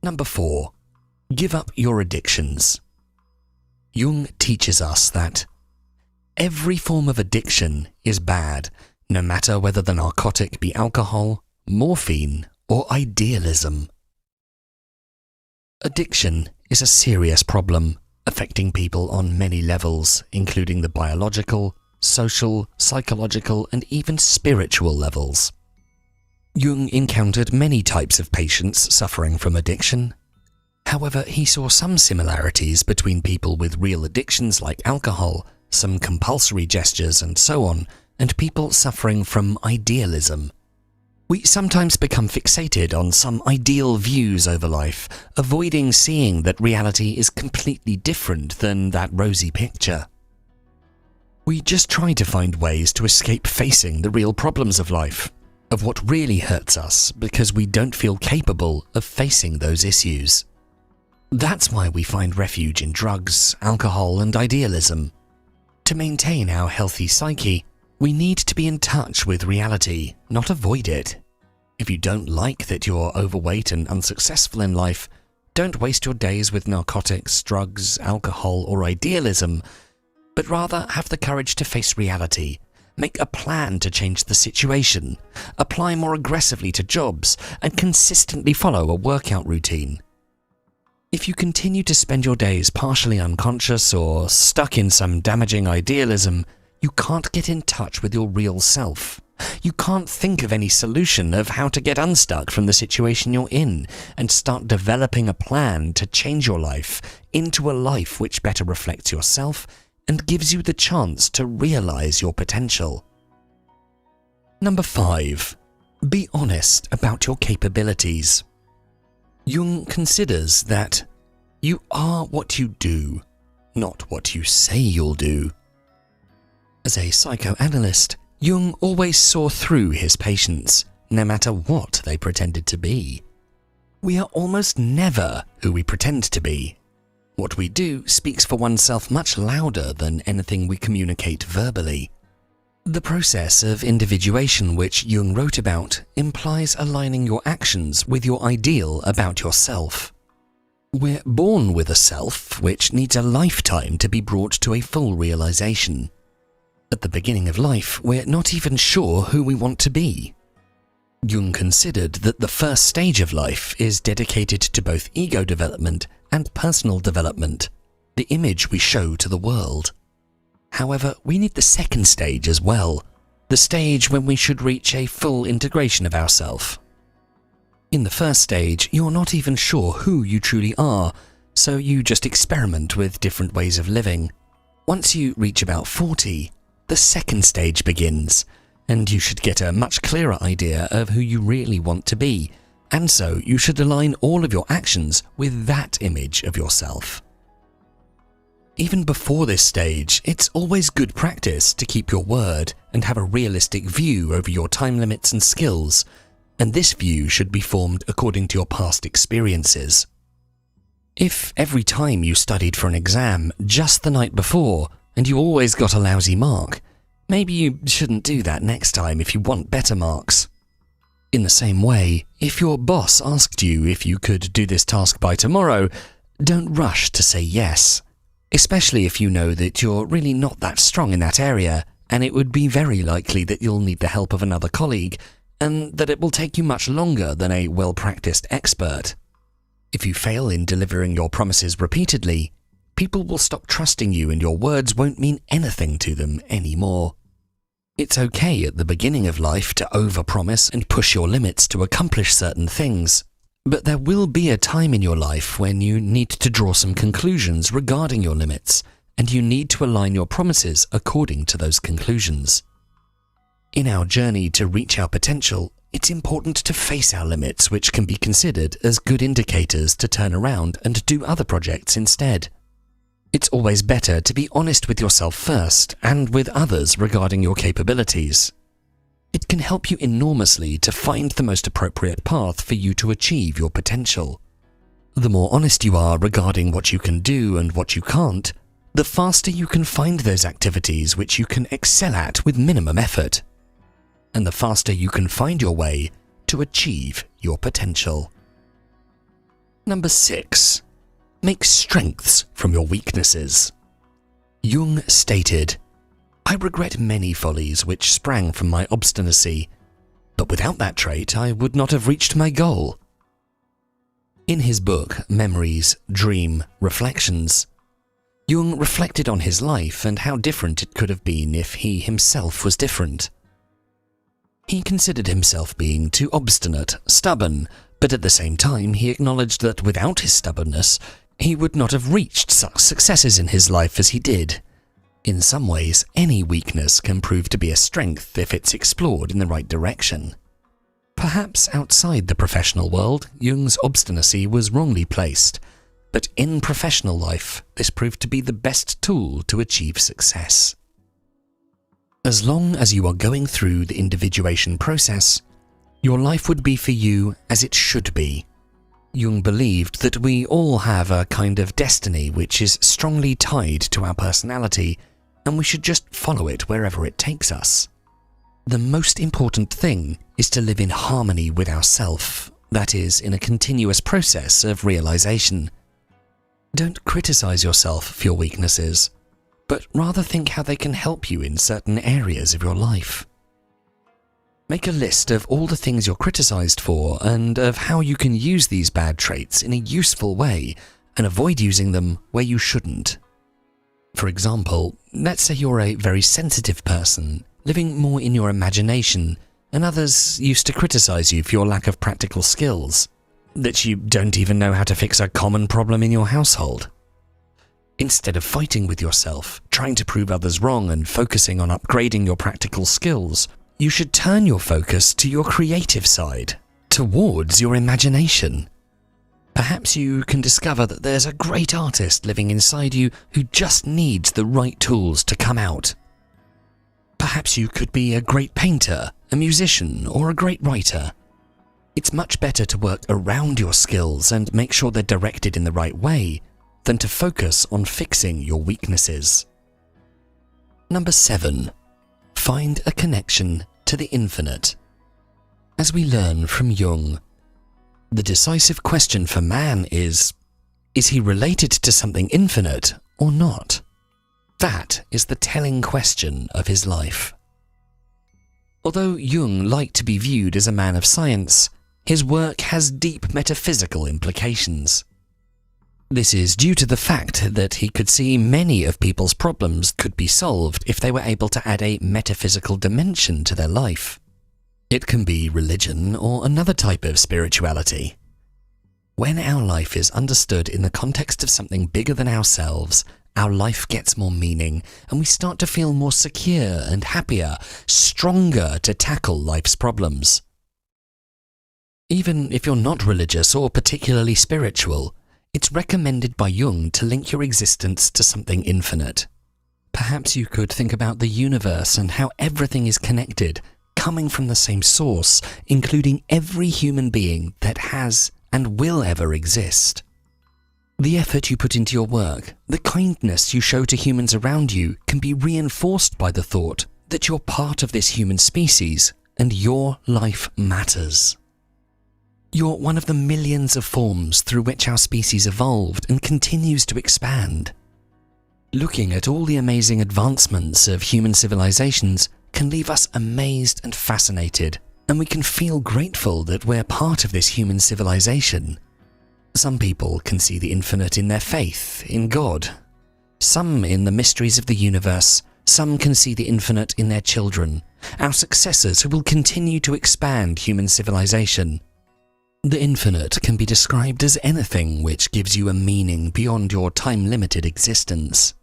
Number 4. Give up your addictions. Jung teaches us that every form of addiction is bad, no matter whether the narcotic be alcohol, morphine, or idealism. Addiction is a serious problem, affecting people on many levels, including the biological, social, psychological, and even spiritual levels. Jung encountered many types of patients suffering from addiction. However, he saw some similarities between people with real addictions like alcohol, some compulsory gestures and so on, and people suffering from idealism. We sometimes become fixated on some ideal views over life, avoiding seeing that reality is completely different than that rosy picture. We just try to find ways to escape facing the real problems of life, of what really hurts us, because we don't feel capable of facing those issues. That's why we find refuge in drugs, alcohol, and idealism. To maintain our healthy psyche, we need to be in touch with reality, not avoid it. If you don't like that you're overweight and unsuccessful in life, don't waste your days with narcotics, drugs, alcohol, or idealism, but rather have the courage to face reality, make a plan to change the situation, apply more aggressively to jobs, and consistently follow a workout routine. If you continue to spend your days partially unconscious or stuck in some damaging idealism, you can't get in touch with your real self. You can't think of any solution of how to get unstuck from the situation you're in and start developing a plan to change your life into a life which better reflects yourself and gives you the chance to realize your potential. Number 5. Be honest about your capabilities. Jung considers that you are what you do, not what you say you'll do. As a psychoanalyst, Jung always saw through his patients, no matter what they pretended to be. We are almost never who we pretend to be. What we do speaks for oneself much louder than anything we communicate verbally. The process of individuation which Jung wrote about implies aligning your actions with your ideal about yourself. We're born with a self which needs a lifetime to be brought to a full realization. At the beginning of life, we're not even sure who we want to be. Jung considered that the first stage of life is dedicated to both ego development and personal development, the image we show to the world. However, we need the second stage as well, the stage when we should reach a full integration of ourself. In the first stage, you're not even sure who you truly are, so you just experiment with different ways of living. Once you reach about 40, the second stage begins, and you should get a much clearer idea of who you really want to be, and so you should align all of your actions with that image of yourself. Even before this stage, it's always good practice to keep your word and have a realistic view over your time limits and skills, and this view should be formed according to your past experiences. If every time you studied for an exam just the night before, and you always got a lousy mark, maybe you shouldn't do that next time if you want better marks. In the same way, if your boss asked you if you could do this task by tomorrow, don't rush to say yes, especially if you know that you're really not that strong in that area, and it would be very likely that you'll need the help of another colleague, and that it will take you much longer than a well-practiced expert. If you fail in delivering your promises repeatedly, people will stop trusting you and your words won't mean anything to them anymore. It's okay at the beginning of life to overpromise and push your limits to accomplish certain things, but there will be a time in your life when you need to draw some conclusions regarding your limits, and you need to align your promises according to those conclusions. In our journey to reach our potential, it's important to face our limits, which can be considered as good indicators to turn around and do other projects instead. It's always better to be honest with yourself first and with others regarding your capabilities. It can help you enormously to find the most appropriate path for you to achieve your potential. The more honest you are regarding what you can do and what you can't, the faster you can find those activities which you can excel at with minimum effort. And the faster you can find your way to achieve your potential. Number 6. Make strengths from your weaknesses. Jung stated, "I regret many follies which sprang from my obstinacy, but without that trait I would not have reached my goal." In his book, Memories, Dream, Reflections, Jung reflected on his life and how different it could have been if he himself was different. He considered himself being too obstinate, stubborn, but at the same time he acknowledged that without his stubbornness, he would not have reached such successes in his life as he did. In some ways, any weakness can prove to be a strength if it's explored in the right direction. Perhaps outside the professional world, Jung's obstinacy was wrongly placed, but in professional life, this proved to be the best tool to achieve success. As long as you are going through the individuation process, your life would be for you as it should be. Jung believed that we all have a kind of destiny which is strongly tied to our personality, and we should just follow it wherever it takes us. The most important thing is to live in harmony with ourself, that is, in a continuous process of realization. Don't criticize yourself for your weaknesses, but rather think how they can help you in certain areas of your life. Make a list of all the things you're criticized for and of how you can use these bad traits in a useful way and avoid using them where you shouldn't. For example, let's say you're a very sensitive person, living more in your imagination, and others used to criticize you for your lack of practical skills, that you don't even know how to fix a common problem in your household. Instead of fighting with yourself, trying to prove others wrong and focusing on upgrading your practical skills, you should turn your focus to your creative side, towards your imagination. Perhaps you can discover that there's a great artist living inside you who just needs the right tools to come out. Perhaps you could be a great painter, a musician, or a great writer. It's much better to work around your skills and make sure they're directed in the right way than to focus on fixing your weaknesses. Number 7. Find a connection to the infinite. As we learn from Jung, the decisive question for man is he related to something infinite or not? That is the telling question of his life. Although Jung liked to be viewed as a man of science, his work has deep metaphysical implications. This is due to the fact that he could see many of people's problems could be solved if they were able to add a metaphysical dimension to their life. It can be religion or another type of spirituality. When our life is understood in the context of something bigger than ourselves, our life gets more meaning and we start to feel more secure and happier, stronger to tackle life's problems. Even if you're not religious or particularly spiritual, it's recommended by Jung to link your existence to something infinite. Perhaps you could think about the universe and how everything is connected, coming from the same source, including every human being that has and will ever exist. The effort you put into your work, the kindness you show to humans around you can be reinforced by the thought that you're part of this human species and your life matters. You're one of the millions of forms through which our species evolved and continues to expand. Looking at all the amazing advancements of human civilizations can leave us amazed and fascinated, and we can feel grateful that we're part of this human civilization. Some people can see the infinite in their faith, in God. Some in the mysteries of the universe. Some can see the infinite in their children, our successors who will continue to expand human civilization. The infinite can be described as anything which gives you a meaning beyond your time-limited existence.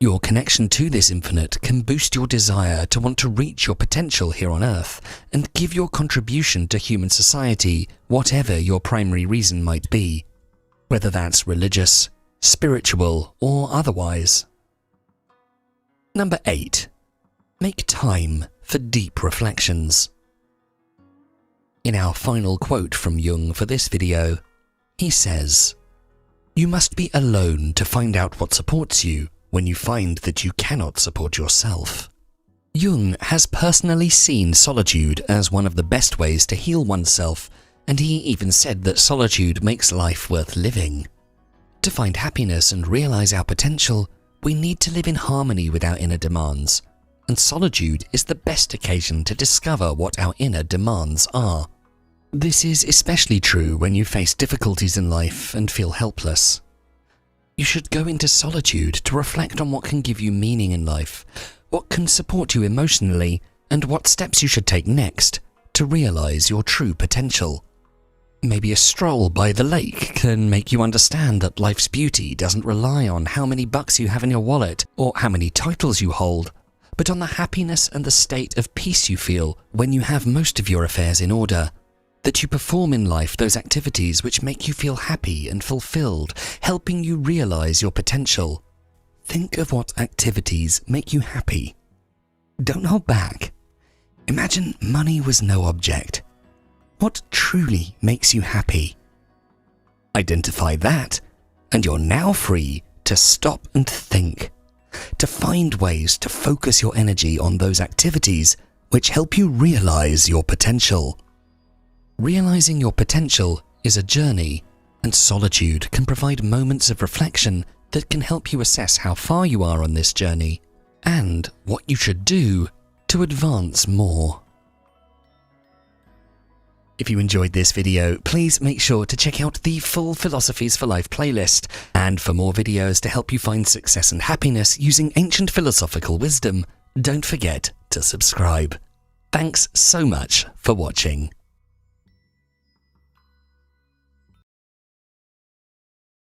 Your connection to this infinite can boost your desire to want to reach your potential here on Earth and give your contribution to human society, whatever your primary reason might be, whether that's religious, spiritual, or otherwise. Number 8. Make time for deep reflections. In our final quote from Jung for this video, he says, "You must be alone to find out what supports you when you find that you cannot support yourself." Jung has personally seen solitude as one of the best ways to heal oneself and he even said that solitude makes life worth living. To find happiness and realize our potential, we need to live in harmony with our inner demands, and solitude is the best occasion to discover what our inner demands are. This is especially true when you face difficulties in life and feel helpless. You should go into solitude to reflect on what can give you meaning in life, what can support you emotionally, and what steps you should take next to realize your true potential. Maybe a stroll by the lake can make you understand that life's beauty doesn't rely on how many bucks you have in your wallet or how many titles you hold, but on the happiness and the state of peace you feel when you have most of your affairs in order. That you perform in life those activities which make you feel happy and fulfilled, helping you realize your potential. Think of what activities make you happy. Don't hold back. Imagine money was no object. What truly makes you happy? Identify that, and you're now free to stop and think, to find ways to focus your energy on those activities which help you realize your potential. Realizing your potential is a journey, and solitude can provide moments of reflection that can help you assess how far you are on this journey and what you should do to advance more. If you enjoyed this video, please make sure to check out the full Philosophies for Life playlist, and for more videos to help you find success and happiness using ancient philosophical wisdom, don't forget to subscribe. Thanks so much for watching.